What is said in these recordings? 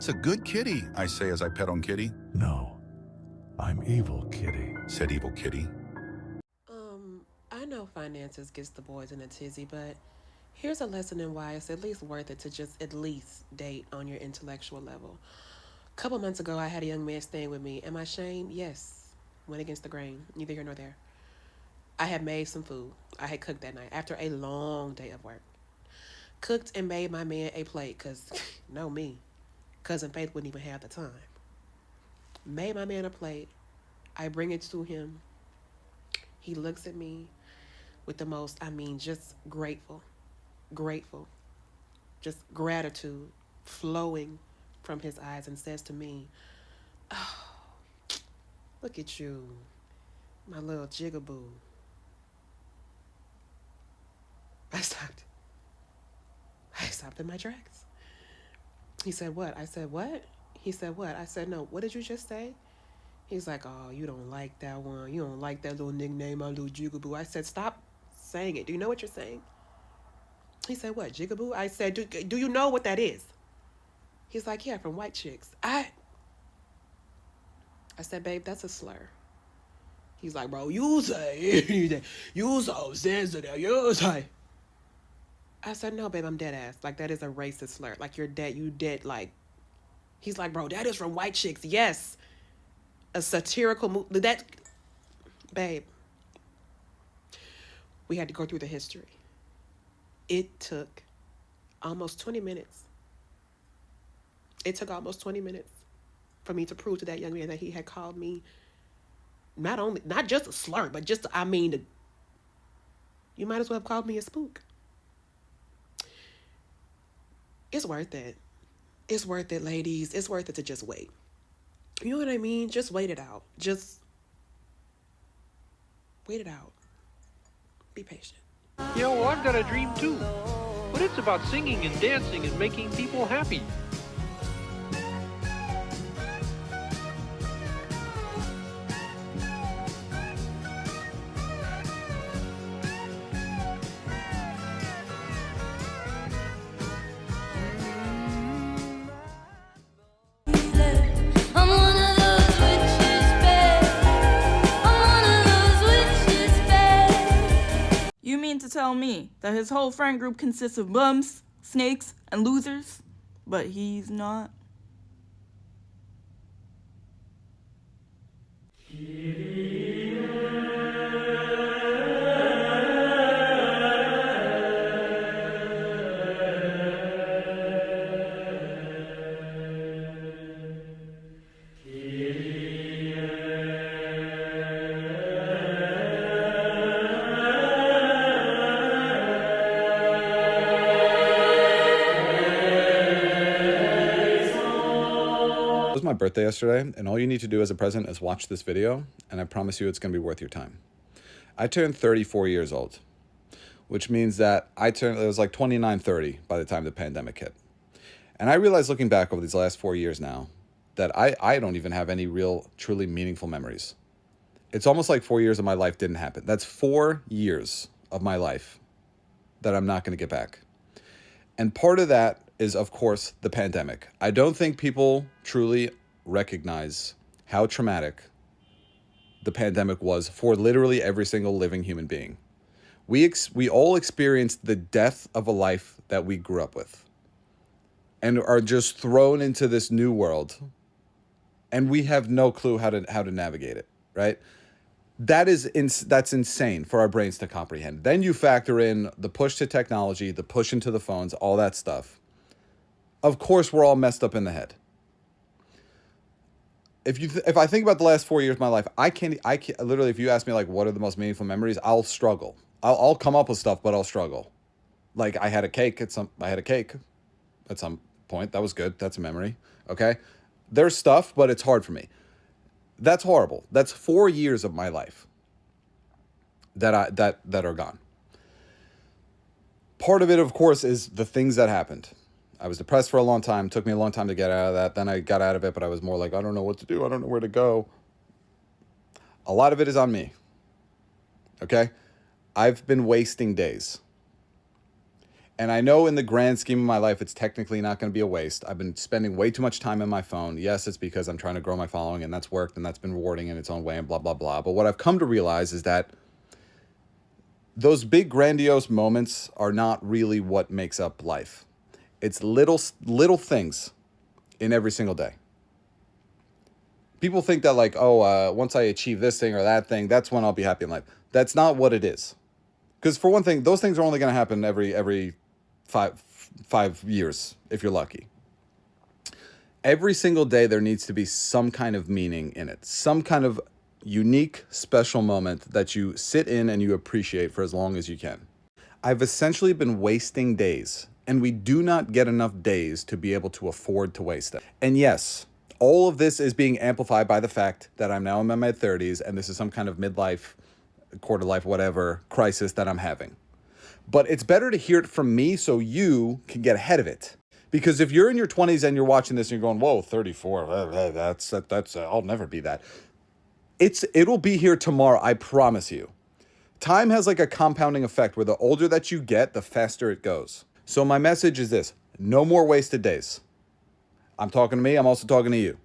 That's a good kitty, I say as I pet on Kitty. No, I'm evil, Kitty, said Evil Kitty. I know finances gets the boys in a tizzy, but here's a lesson in why it's at least worth it to just at least date on your intellectual level. A couple months ago, I had a young man staying with me. Am I ashamed? Yes. Went against the grain. Neither here nor there. I had made some food. I had cooked that night after a long day of work. Cooked and made my man a plate because, no me, Cousin Faith wouldn't even have the time. Made my man a plate. I bring it to him. He looks at me with the most, just grateful, just gratitude flowing from his eyes and says to me, "Oh, look at you, my little jigaboo." I stopped in my tracks. He said, "What?" I said, "What?" He said, "What?" I said, "No, what did you just say?" He's like, "Oh, you don't like that one. You don't like that little nickname, my little jigaboo." I said, "Stop saying it. Do you know what you're saying?" He said, "What, jigaboo?" I said, do you know what that is?" He's like, "Yeah, from white chicks." I said, "Babe, that's a slur." He's like, "Bro, you say anything. You so sensitive. You say." I said, "No, babe, I'm dead ass. Like, that is a racist slur. Like, you're dead. You dead. Like," he's like, "Bro, that is from white chicks." Yes. A satirical movie. That, babe, we had to go through the history. It took almost 20 minutes. It took almost 20 minutes for me to prove to that young man that he had called me not just a slur, but just, you might as well have called me a spook. It's worth it. It's worth it, ladies. It's worth it to just wait. You know what I mean? Just wait it out. Just wait it out. Be patient. You know, I've got a dream too, but it's about singing and dancing and making people happy. You mean to tell me that his whole friend group consists of bums, snakes, and losers? But he's not. It was my birthday yesterday, and all you need to do as a present is watch this video, and I promise you it's going to be worth your time. I turned 34 years old, which means that it was like 29, 30 by the time the pandemic hit. And I realized looking back over these last 4 years now that I don't even have any real, truly meaningful memories. It's almost like 4 years of my life didn't happen. That's 4 years of my life that I'm not going to get back. And part of that is, of course, the pandemic. I don't think people truly recognize how traumatic the pandemic was for literally every single living human being. We all experienced the death of a life that we grew up with and are just thrown into this new world, and we have no clue how to navigate it, right? That's insane for our brains to comprehend. Then you factor in the push to technology, the push into the phones, all that stuff. Of course, we're all messed up in the head. If I think about the last 4 years of my life, I can't literally, if you ask me like what are the most meaningful memories, I'll struggle. I'll come up with stuff, but I'll struggle. Like I had a cake at some point. That was good. That's a memory. Okay. There's stuff, but it's hard for me. That's horrible. That's 4 years of my life that are gone. Part of it, of course, is the things that happened. I was depressed for a long time. It took me a long time to get out of that. Then I got out of it, but I was more like, I don't know what to do. I don't know where to go. A lot of it is on me. Okay? I've been wasting days. And I know in the grand scheme of my life, it's technically not going to be a waste. I've been spending way too much time in my phone. Yes, it's because I'm trying to grow my following, and that's worked, and that's been rewarding in its own way, and blah, blah, blah. But what I've come to realize is that those big grandiose moments are not really what makes up life. It's little things in every single day. People think that like, once I achieve this thing or that thing, that's when I'll be happy in life. That's not what it is. Because for one thing, those things are only going to happen every 5 years, if you're lucky. Every single day, there needs to be some kind of meaning in it. Some kind of unique, special moment that you sit in and you appreciate for as long as you can. I've essentially been wasting days, and we do not get enough days to be able to afford to waste them. And yes, all of this is being amplified by the fact that I'm now in my mid-30s, and this is some kind of midlife, quarter life, whatever, crisis that I'm having. But it's better to hear it from me so you can get ahead of it. Because if you're in your 20s and you're watching this and you're going, whoa, 34, that's I'll never be that. It'll be here tomorrow, I promise you. Time has like a compounding effect where the older that you get, the faster it goes. So my message is this: no more wasted days. I'm talking to me, I'm also talking to you.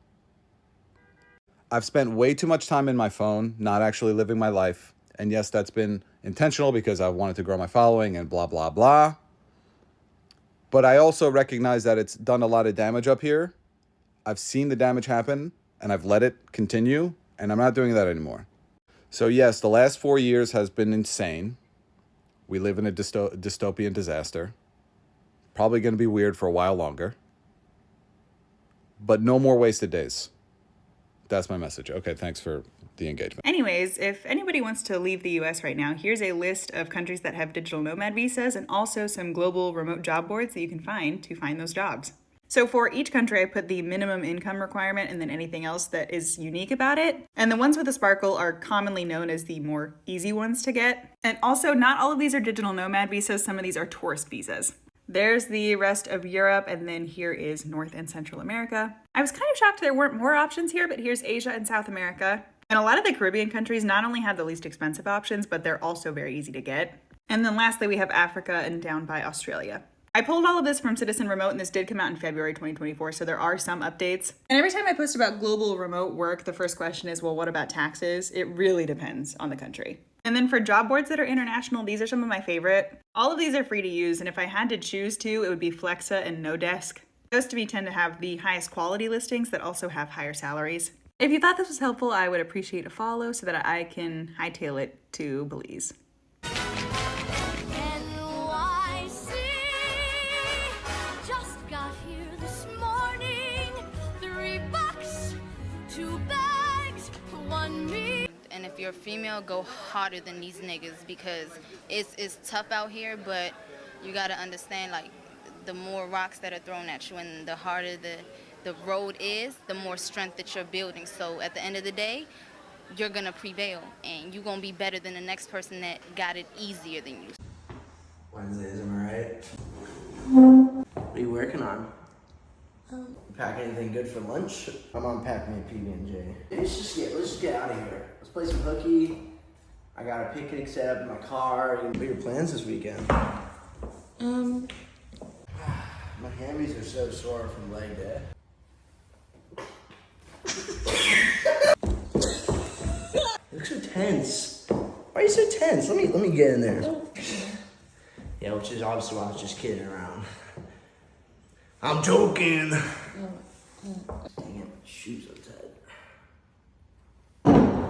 I've spent way too much time in my phone, not actually living my life. And yes, that's been intentional because I wanted to grow my following and blah, blah, blah. But I also recognize that it's done a lot of damage up here. I've seen the damage happen and I've let it continue, and I'm not doing that anymore. So yes, the last 4 years has been insane. We live in a dystopian disaster. Probably going to be weird for a while longer. But no more wasted days. That's my message. Okay, thanks for the engagement. Anyways, if anybody wants to leave the US right now, here's a list of countries that have digital nomad visas and also some global remote job boards that you can find to find those jobs. So for each country, I put the minimum income requirement and then anything else that is unique about it. And the ones with a sparkle are commonly known as the more easy ones to get. And also, not all of these are digital nomad visas. Some of these are tourist visas. There's the rest of Europe, and then here is North and Central America. I was kind of shocked there weren't more options here, but here's Asia and South America. And a lot of the Caribbean countries not only have the least expensive options, but they're also very easy to get. And then lastly, we have Africa and down by Australia. I pulled all of this from Citizen Remote, and this did come out in February 2024, so there are some updates. And every time I post about global remote work, the first question is, well, what about taxes? It really depends on the country. And then for job boards that are international, these are some of my favorite. All of these are free to use, and if I had to choose two, it would be Flexa and Nodesk. Those to me tend to have the highest quality listings that also have higher salaries. If you thought this was helpful, I would appreciate a follow so that I can hightail it to Belize. And if you're a female, go harder than these niggas, because it's tough out here, but you gotta understand, like, the more rocks that are thrown at you and the harder the road is, the more strength that you're building. So at the end of the day, you're gonna prevail, and you're gonna be better than the next person that got it easier than you. Wednesdays, am I right? What are you working on? Pack anything good for lunch? I'm unpacking a PB&J. Let's just get out of here. Let's play some hooky. I got a picnic set up in my car. What are your plans this weekend? My hammies are so sore from leg day. You look so tense. Why are you so tense? Let me get in there. Yeah, which is obviously why I was just kidding around. I'm joking. Dang it, my shoes are tied.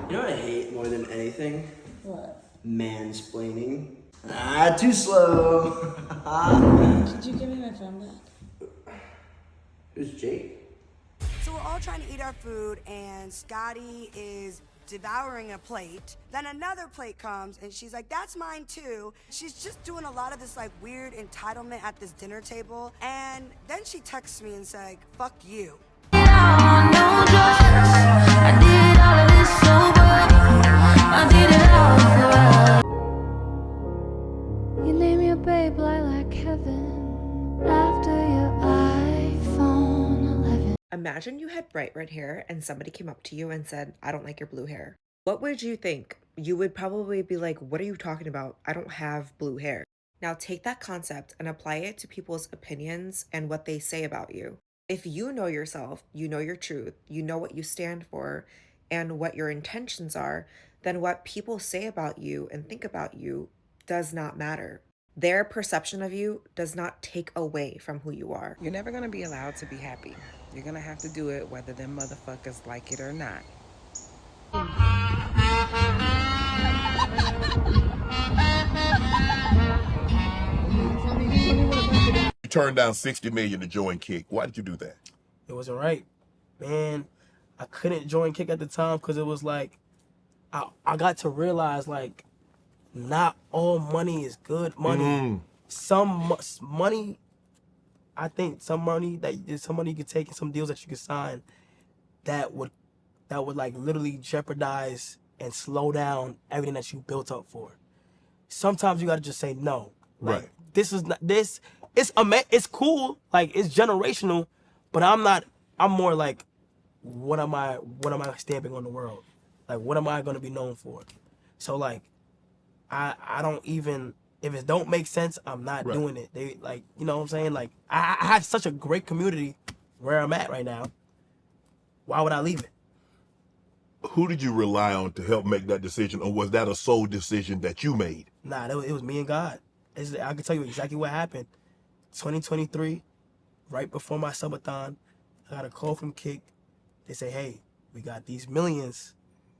You know what I hate more than anything? What? Mansplaining. Ah, too slow. Did you give me my phone back? Who's Jake? So we're all trying to eat our food, and Scotty is devouring a plate. Then another plate comes, and she's like, that's mine too. She's just doing a lot of this like weird entitlement at this dinner table. And then she texts me and says, fuck you. You name your babe like Kevin after your iPhone 11. Imagine you had bright red hair and somebody came up to you and said, I don't like your blue hair. What would you think? You would probably be like, what are you talking about? I don't have blue hair. Now take that concept and apply it to people's opinions and what they say about you. If you know yourself, you know your truth, you know what you stand for and what your intentions are, then what people say about you and think about you does not matter. Their perception of you does not take away from who you are. You're never going to be allowed to be happy. You're going to have to do it whether them motherfuckers like it or not. You turned down $60 million to join Kick. Why did you do that? It wasn't right. Man, I couldn't join Kick at the time because it was like, I got to realize, like, not all money is good money. Some money, I think some money you could take and some deals that you could sign that would like literally jeopardize and slow down everything that you built up for. Sometimes you gotta just say no. Like, right. This is not this. It's cool. Like, it's generational, but I'm more like, what am I stamping on the world? Like, what am I gonna be known for? So like, I don't even, if it don't make sense, I'm not doing it. They, like, you know what I'm saying? Like, I have such a great community where I'm at right now. Why would I leave it? Who did you rely on to help make that decision, or was that a sole decision that you made? Nah, it was me and God. I can tell you exactly what happened. 2023, right before my subathon, I got a call from Kick. They say, hey, we got these millions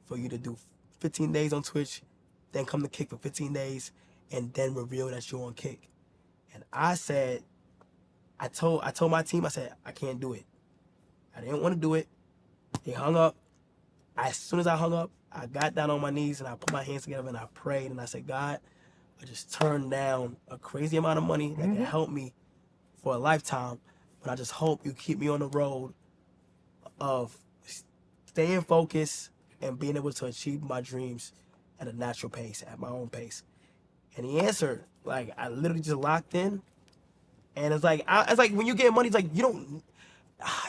for you to do 15 days on Twitch, then come to Kick for 15 days, and then reveal that you're on Kick. And I said, I told my team, I said, I can't do it. I didn't want to do it. They hung up. As soon as I hung up, I got down on my knees and I put my hands together and I prayed and I said, God, I just turned down a crazy amount of money that can help me for a lifetime, but I just hope you keep me on the road of staying focused and being able to achieve my dreams at a natural pace, at my own pace. And he answered. Like, I literally just locked in, and it's like when you get money, it's like you don't.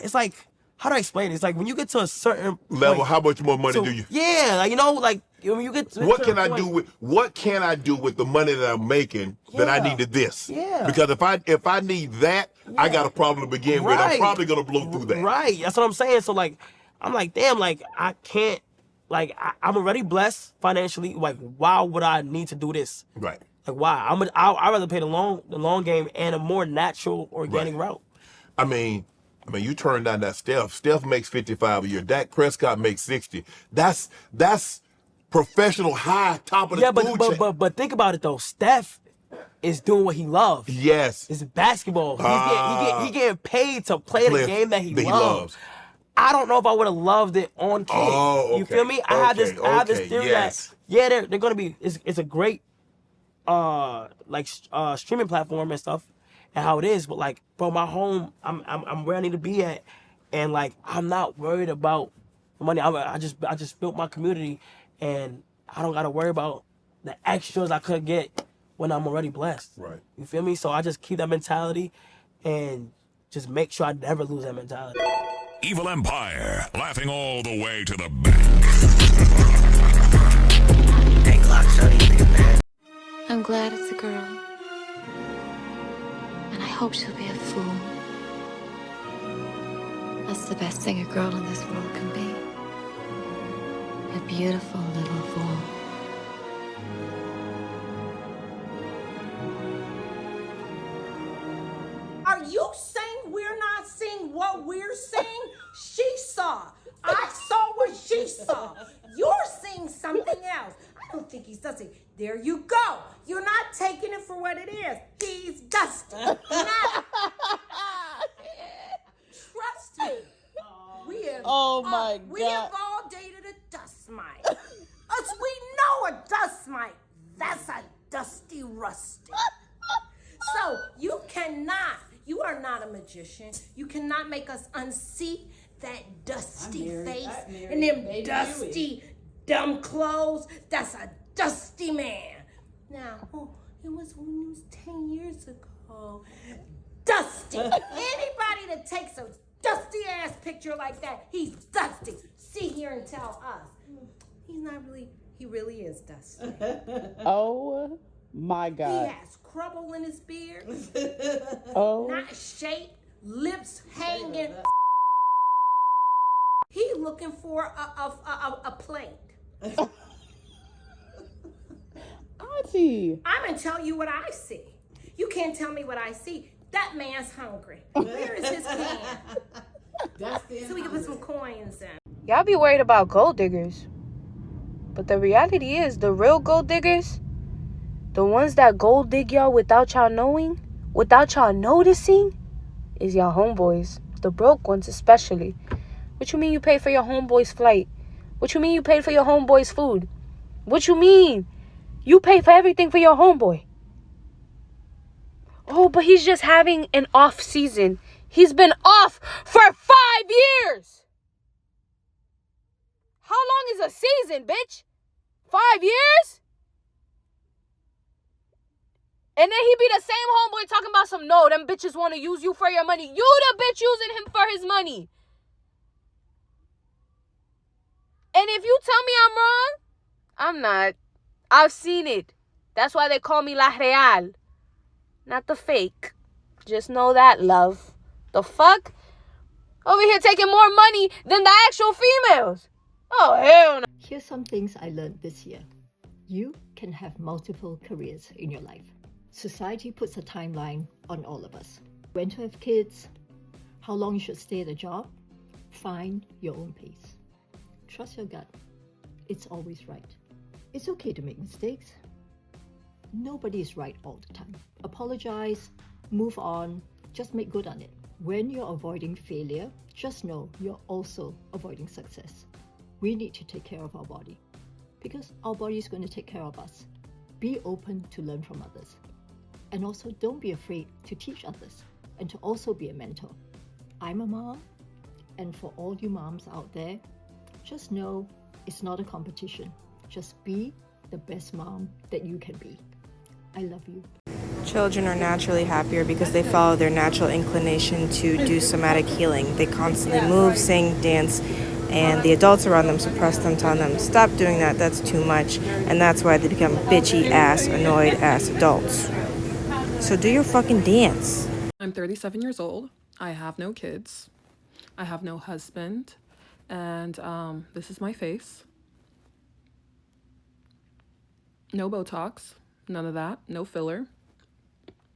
It's like, how do I explain it? It's like when you get to a certain level, point, how much more money do you? Yeah, like, you know, like when you get to what can I do with the money that I'm making that I needed this? Yeah. Because if I need that, I got a problem to begin with. I'm probably gonna blow through that. Right. That's what I'm saying. So like, I'm like, damn, like I can't. Like, I'm already blessed financially. Like, why would I need to do this? Right. Like, why? I'd rather play the long game and a more natural, organic route. I mean, you turned down that Steph. Steph makes 55 a year. Dak Prescott makes 60. That's professional high, top of the food chain. But think about it though. Steph is doing what he loves. Yes. It's basketball. He getting paid to play the game that he loves. I don't know if I would have loved it on Kick. Oh, okay. You feel me? I have this theory that they're gonna be. It's a great streaming platform and stuff, and how it is. But like, bro, my home, I'm where I need to be at, and like, I'm not worried about the money. I just built my community, and I don't gotta worry about the extras I could get when I'm already blessed. Right. You feel me? So I just keep that mentality, and just make sure I never lose that mentality. Evil Empire, laughing all the way to the bank. Hey, Glock, so do you think, man? I'm glad it's a girl. And I hope she'll be a fool. That's the best thing a girl in this world can be. A beautiful little fool. Are you saying we're not seeing what we're seeing? She saw. I saw what she saw. You're seeing something else. I don't think he's dusty. There you go. You're not taking it for what it is. He's dusty. Now, trust me. We have all dated a dust mite. Us, we know a dust mite. That's a dusty rusty. So you are not a magician. You cannot make us unsee that dusty face and them dusty, dumb clothes. That's a dusty man. Now, it was when he was 10 years ago. Dusty. Anybody that takes a dusty ass picture like that, he's dusty. Sit here and tell us. He's not really, he really is dusty. Oh My God. He has crumble in his beard. Oh. Not shaped, lips hanging. He looking for a plate. Auntie. I'm gonna tell you what I see. You can't tell me what I see. That man's hungry. Where is his can? So we can put some coins in. Y'all be worried about gold diggers. But the reality is, the real gold diggers, the ones that gold dig y'all without y'all knowing, without y'all noticing, is y'all homeboys. The broke ones especially. What you mean you paid for your homeboy's flight? What you mean you paid for your homeboy's food? What you mean? You pay for everything for your homeboy. Oh, but he's just having an off season. He's been off for 5 years. How long is a season, bitch? 5 years? And then he be the same homeboy talking about some, no, them bitches want to use you for your money. You the bitch using him for his money. And if you tell me I'm wrong, I'm not. I've seen it. That's why they call me La Real. Not the fake. Just know that, love. The fuck? Over here taking more money than the actual females. Oh, hell no. Here's some things I learned this year. You can have multiple careers in your life. Society puts a timeline on all of us. When to have kids, how long you should stay at a job. Find your own pace. Trust your gut. It's always right. It's okay to make mistakes. Nobody is right all the time. Apologize, move on, just make good on it. When you're avoiding failure, just know you're also avoiding success. We need to take care of our body because our body is going to take care of us. Be open to learn from others. And also don't be afraid to teach others and to also be a mentor. I'm a mom, and for all you moms out there, just know it's not a competition. Just be the best mom that you can be. I love you. Children are naturally happier because they follow their natural inclination to do somatic healing. They constantly move, sing, dance, and the adults around them suppress them, telling them, stop doing that, that's too much. And that's why they become bitchy ass, annoyed ass adults. So do your fucking dance. I'm 37 years old. I have no kids. I have no husband. And this is my face. No Botox. None of that. No filler.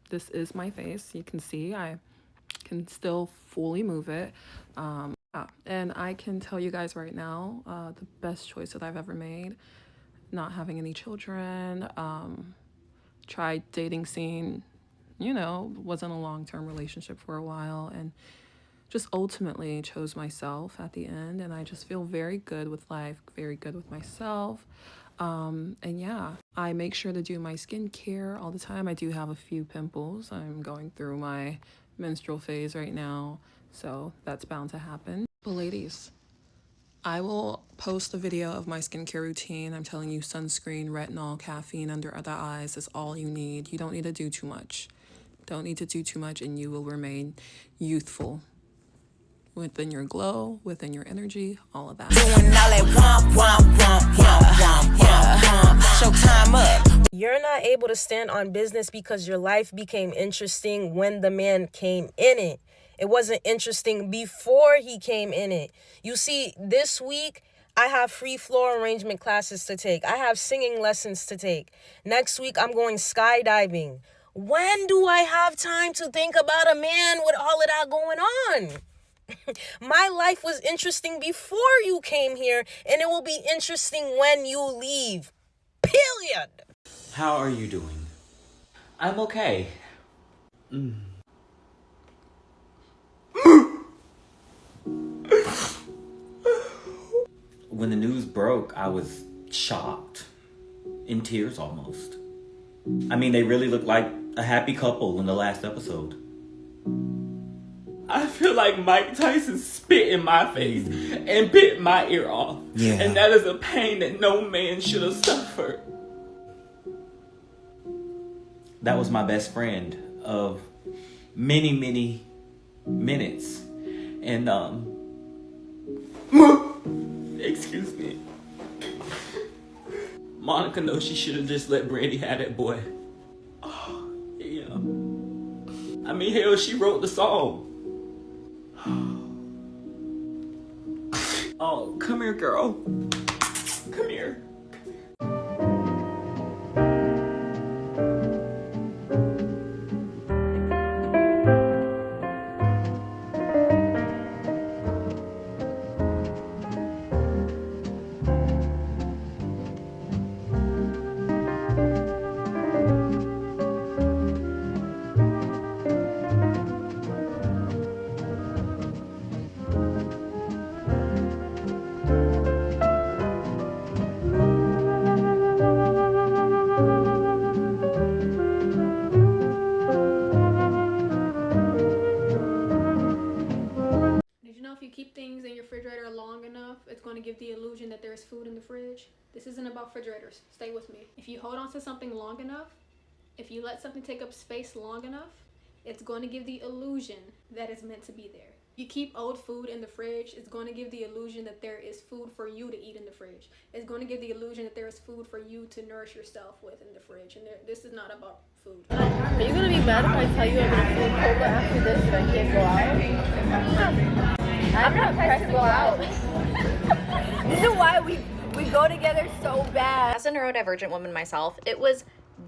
This is my face. You can see I can still fully move it. And I can tell you guys right now, the best choice that I've ever made, not having any children, tried dating scene, wasn't a long-term relationship for a while, and just ultimately chose myself at the end. And I just feel very good with life, very good with myself. And yeah, I make sure to do my skincare all the time. I do have a few pimples. I'm going through my menstrual phase right now, so that's bound to happen. But ladies, I will post a video of my skincare routine. I'm telling you, sunscreen, retinol, caffeine under the eyes is all you need. You don't need to do too much. Don't need to do too much, and you will remain youthful. Within your glow, within your energy, all of that. Showtime up. You're not able to stand on business because your life became interesting when the man came in it. It wasn't interesting before he came in it. You see, this week, I have free floor arrangement classes to take. I have singing lessons to take. Next week, I'm going skydiving. When do I have time to think about a man with all of that going on? My life was interesting before you came here, and it will be interesting when you leave. Period. How are you doing? I'm okay. When the news broke, I was shocked. In tears almost. I mean, they really looked like a happy couple in the last episode. I feel like Mike Tyson spit in my face and bit my ear off. Yeah. And that is a pain that no man should have suffered. That was my best friend of many, many minutes. And, excuse me. Monica knows she should have just let Brandy have that boy. I mean, hell, she wrote the song. Oh, come here, girl. Come here. refrigerator long enough, it's going to give the illusion that there's food in the fridge. This isn't about refrigerators. Stay with me. If you hold on to something long enough, if you let something take up space long enough, it's going to give the illusion that it's meant to be there. You keep old food in the fridge, it's going to give the illusion that there is food for you to eat in the fridge. It's going to give the illusion that there is food for you to nourish yourself with in the fridge. And this is not about food. Are you going to be mad if I tell you I'm going to feel cold after this and I can't go out? I'm not pressed to go out. This is why we go together so bad. As a neurodivergent woman myself, it was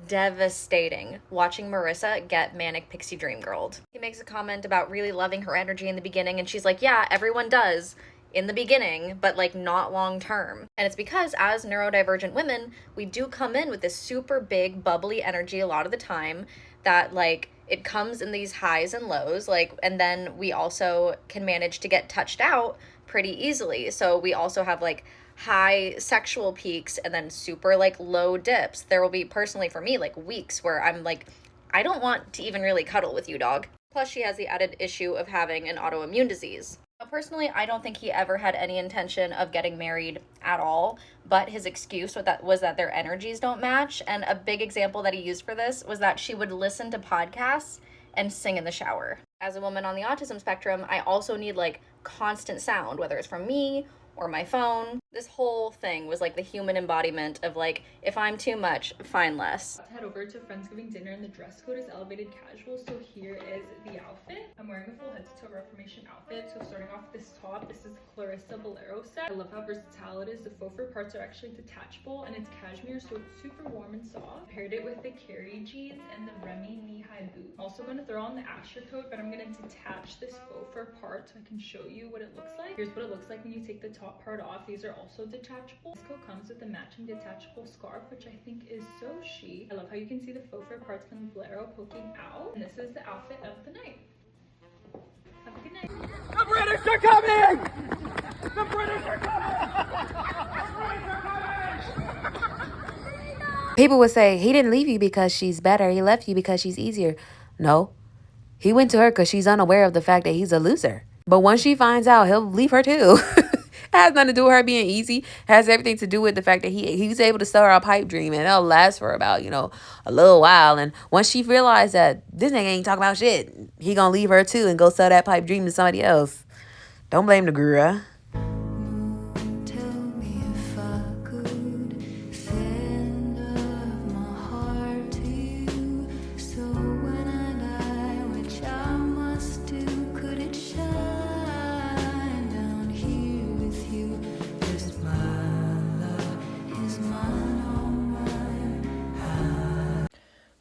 devastating watching Marissa get manic pixie dream girled. He makes a comment about really loving her energy in the beginning, and she's like, yeah, everyone does in the beginning, but like not long term. And it's because as neurodivergent women, we do come in with this super big bubbly energy a lot of the time that like it comes in these highs and lows, like, and then we also can manage to get touched out pretty easily. So we also have like high sexual peaks and then super like low dips. There will be, personally for me, like weeks where I'm like, I don't want to even really cuddle with you, dog. Plus she has the added issue of having an autoimmune disease. Now, personally, I don't think he ever had any intention of getting married at all, but his excuse was that their energies don't match. And a big example that he used for this was that she would listen to podcasts and sing in the shower. As a woman on the autism spectrum, I also need like constant sound, whether it's from me or my phone. This whole thing was like the human embodiment of like, if I'm too much, find less. Head over to Friendsgiving dinner and the dress code is elevated casual. So here is the outfit. I'm wearing a full head to toe Reformation outfit. So starting off with this top, this is Clarissa Bolero set. I love how versatile it is. The faux fur parts are actually detachable and it's cashmere, so it's super warm and soft. Paired it with the Carrie jeans and the Remy knee-high boot. Also going to throw on the Asher coat, but I'm going to detach this faux fur part so I can show you what it looks like. Here's what it looks like when you take the top part off. These are also detachable. This coat comes with a matching detachable scarf, which I think is so chic. I love how you can see the faux fur parts from the bolero poking out. And this is the outfit of the night. Have a good night. The British are coming! The British are coming! The British are coming! People would say, he didn't leave you because she's better. He left you because she's easier. No. He went to her because she's unaware of the fact that he's a loser. But once she finds out, he'll leave her too. It has nothing to do with her being easy. It has everything to do with the fact that he was able to sell her a pipe dream, and it'll last for about, a little while. And once she realized that this nigga ain't talking about shit, he gonna leave her too and go sell that pipe dream to somebody else. Don't blame the girl.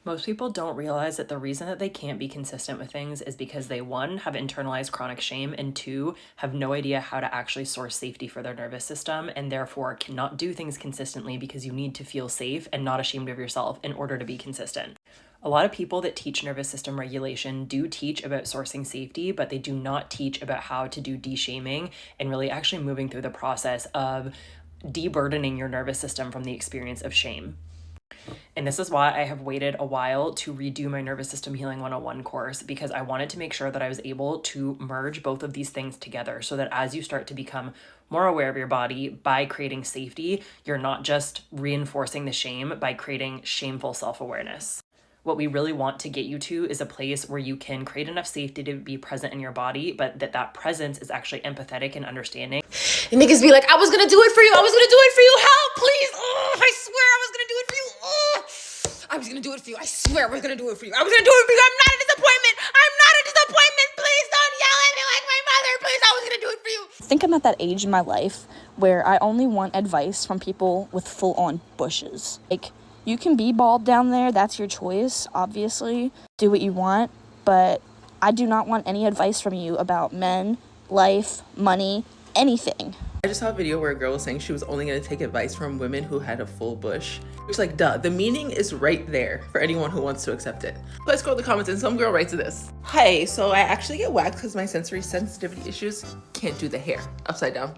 Most people don't realize that the reason that they can't be consistent with things is because they, 1, have internalized chronic shame, and 2, have no idea how to actually source safety for their nervous system, and therefore cannot do things consistently because you need to feel safe and not ashamed of yourself in order to be consistent. A lot of people that teach nervous system regulation do teach about sourcing safety, but they do not teach about how to do de-shaming and really actually moving through the process of de-burdening your nervous system from the experience of shame. And this is why I have waited a while to redo my Nervous System Healing 101 course, because I wanted to make sure that I was able to merge both of these things together so that as you start to become more aware of your body by creating safety, you're not just reinforcing the shame by creating shameful self-awareness. What we really want to get you to is a place where you can create enough safety to be present in your body, but that presence is actually empathetic and understanding. And niggas be like, I was gonna do it for you. I was gonna do it for you. Help, please. Oh, I swear I was gonna do it for you. Oh, I was gonna do it for you. I swear I was gonna do it for you. I was gonna do it for you. I'm not a disappointment. I'm think I'm at that age in my life where I only want advice from people with full-on bushes. Like, you can be bald down there, that's your choice, obviously. Do what you want, but I do not want any advice from you about men, life, money, anything. I just saw a video where a girl was saying she was only going to take advice from women who had a full bush. It's like, duh, the meaning is right there for anyone who wants to accept it. So I scrolled the comments and some girl writes this. Hey, so I actually get waxed because my sensory sensitivity issues can't do the hair upside down.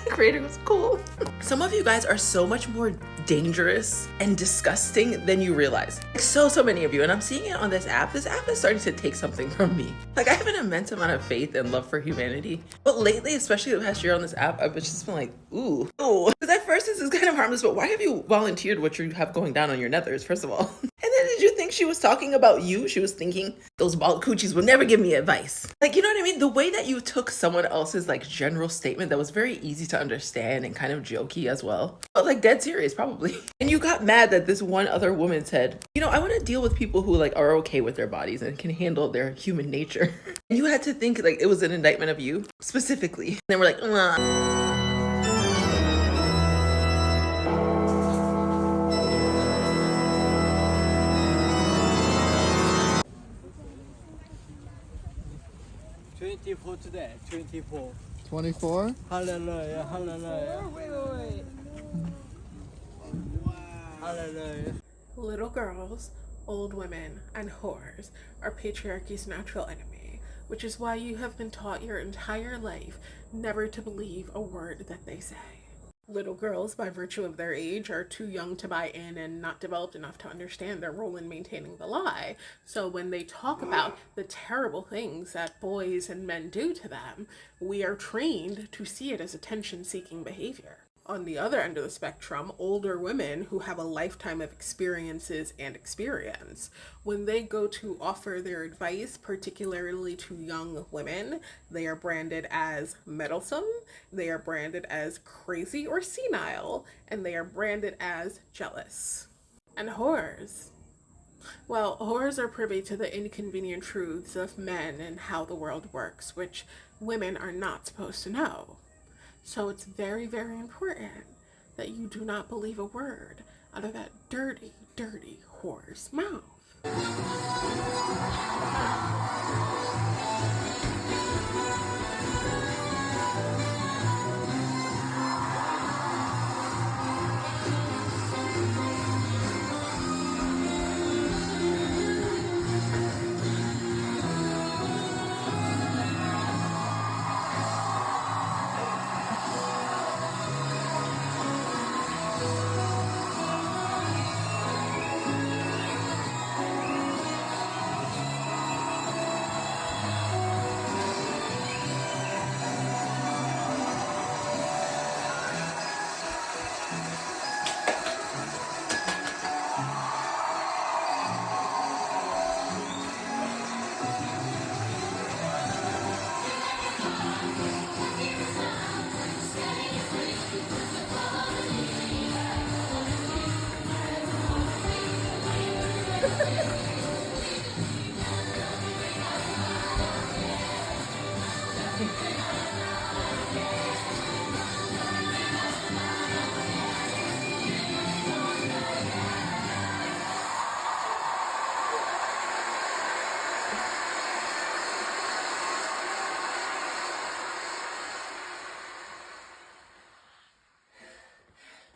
The creator was cool. Some of you guys are so much more dangerous and disgusting than you realize. Like so many of you, and I'm seeing it on this app. This app is starting to take something from me. Like, I have an immense amount of faith and love for humanity, but lately, especially the past year on this app, I've just been like, ooh. Because at first this is kind of harmless, but why have you volunteered what you have going down on your nethers, first of all? And then did you think she was talking about you? She was thinking those bald coochies will never give me advice. Like, you know what I mean? The way that you took someone else's like general statement that was very easy to understand and kind of jokey as well, but like dead serious probably. And you got mad that this one other woman said, you know, I want to deal with people who like are okay with their bodies and can handle their human nature. And you had to think like it was an indictment of you specifically. And then we're like, nah. 24 today, 24. 24? Hallelujah, hallelujah. Wait. Hallelujah. Little girls, old women, and whores are patriarchy's natural enemy, which is why you have been taught your entire life never to believe a word that they say. Little girls, by virtue of their age, are too young to buy in and not developed enough to understand their role in maintaining the lie. So when they talk about the terrible things that boys and men do to them, we are trained to see it as attention-seeking behavior. On the other end of the spectrum, older women who have a lifetime of experiences and experience, when they go to offer their advice, particularly to young women, they are branded as meddlesome, they are branded as crazy or senile, and they are branded as jealous. And whores. Well, whores are privy to the inconvenient truths of men and how the world works, which women are not supposed to know. So it's very, very important that you do not believe a word out of that dirty, dirty whore's mouth.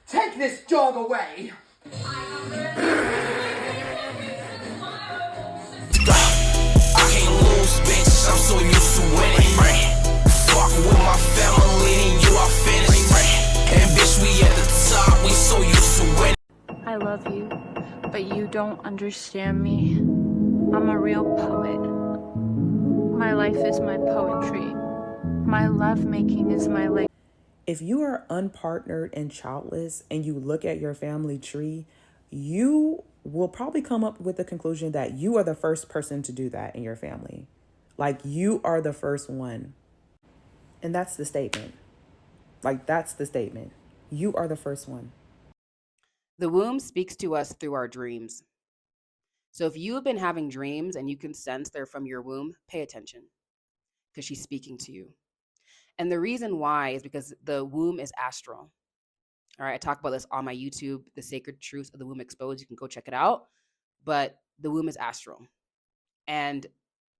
Take this dog away! I can't lose, bitch. I'm so used to winning. Fuck with my family and you are finished. And bitch, we at the top. We so used to winning. I love you, but you don't understand me. I'm a real poet. My life is my poetry. My lovemaking is my life. If you are unpartnered and childless and you look at your family tree, you will probably come up with the conclusion that you are the first person to do that in your family. Like, you are the first one. And that's the statement. Like, that's the statement. You are the first one. The womb speaks to us through our dreams. So if you have been having dreams and you can sense they're from your womb, pay attention, because she's speaking to you. And the reason why is because the womb is astral. All right, I talk about this on my YouTube, The Sacred Truths of the Womb Exposed. You can go check it out. But the womb is astral. And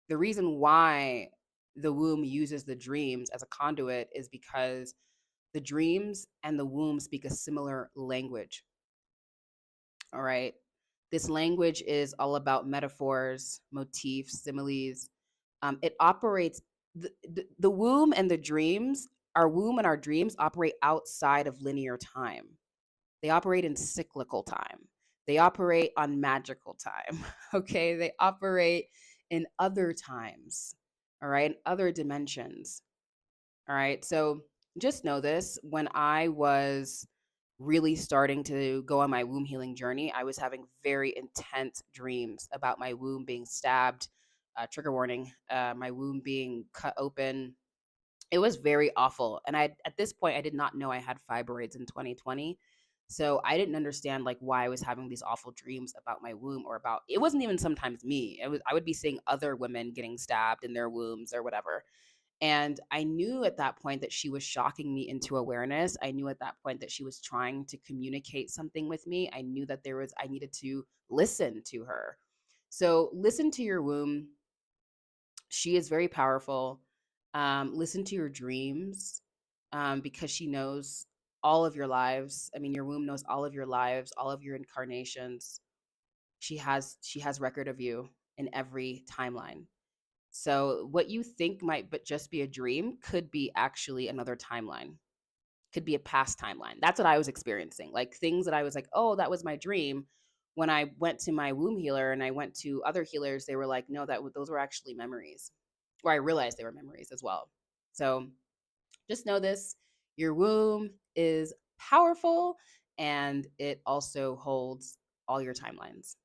the reason why the womb uses the dreams as a conduit is because the dreams and the womb speak a similar language. All right. This language is all about metaphors, motifs, similes. It operates, the womb and the dreams, our womb and our dreams operate outside of linear time. They operate in cyclical time. They operate on magical time. Okay. They operate in other times. All right. In other dimensions. All right. So just know this, when I was really starting to go on my womb healing journey, I was having very intense dreams about my womb being stabbed, trigger warning, my womb being cut open. It was very awful. And at this point, I did not know I had fibroids in 2020. So I didn't understand like why I was having these awful dreams about my womb, or about, it wasn't even sometimes me. I would be seeing other women getting stabbed in their wombs or whatever. And I knew at that point that she was shocking me into awareness. I knew at that point that she was trying to communicate something with me. I knew that I needed to listen to her. So listen to your womb. She is very powerful. Listen to your dreams, because she knows all of your lives. I mean, your womb knows all of your lives, all of your incarnations. She has record of you in every timeline. So what you think might but just be a dream could be actually another timeline, could be a past timeline. That's what I was experiencing. Like things that I was like, oh, that was my dream. When I went to my womb healer and I went to other healers, they were like, no, those were actually memories. Or I realized they were memories as well. So just know this, your womb is powerful, and it also holds all your timelines.